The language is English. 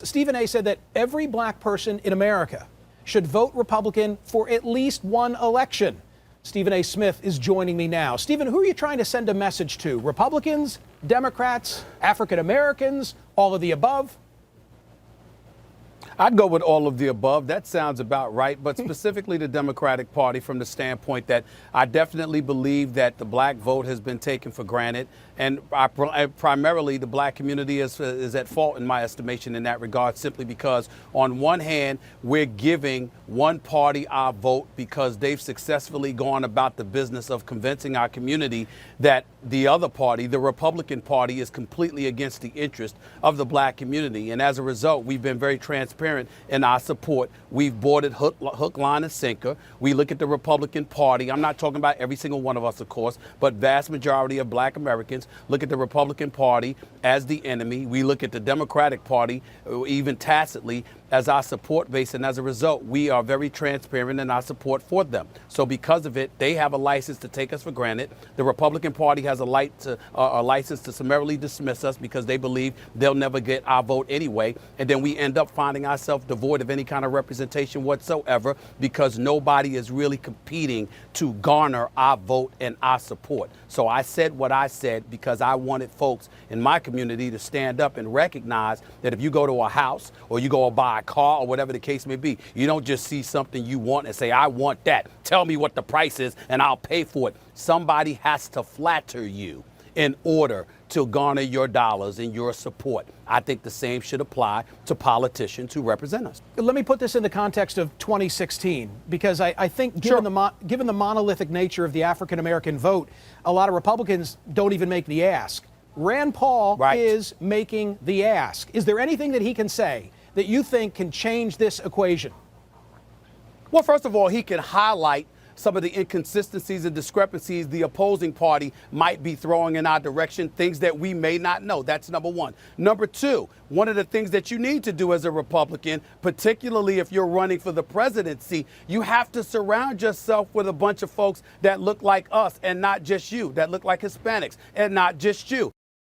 Stephen A. said that every black person in America should vote Republican for at least one election. Stephen A. Smith is joining me now. Stephen, who are you trying to send a message to? Republicans, Democrats, African Americans, all of the above? I'd go with all of the above. That sounds about right, but specifically the Democratic Party from the standpoint that I definitely believe that the black vote has been taken for granted. And primarily the black community is at fault in my estimation in that regard, simply because on one hand, we're giving one party our vote because they've successfully gone about the business of convincing our community that the other party, the Republican Party, is completely against the interest of the black community. And as a result, we've been very transparent in our support. We've boarded hook, line, and sinker. We look at the Republican Party. I'm not talking about every single one of us, of course, but vast majority of black Americans look at the Republican Party as the enemy. We look at the Democratic Party, even tacitly, as our support base. And as a result, we are very transparent in our support for them. So because of it, they have a license to take us for granted. The Republican Party has a license to summarily dismiss us because they believe they'll never get our vote anyway. And then we end up finding ourselves devoid of any kind of representation whatsoever because nobody is really competing to garner our vote and our support. So I said what I said because I wanted folks in my community to stand up and recognize that if you go to a house or you go buy a car or whatever the case may be, you don't just see something you want and say, I want that. Tell me what the price is and I'll pay for it. Somebody has to flatter you in order to garner your dollars and your support. I think the same should apply to politicians who represent us. Let me put this in the context of 2016, because I think given the monolithic nature of the African American vote, a lot of Republicans don't even make the ask. Rand Paul is making the ask. Is there anything that he can say that you think can change this equation? Well, first of all, he can highlight some of the inconsistencies and discrepancies the opposing party might be throwing in our direction, things that we may not know. That's number one. Number two, one of the things that you need to do as a Republican, particularly if you're running for the presidency, you have to surround yourself with a bunch of folks that look like us and not just you, that look like Hispanics and not just you.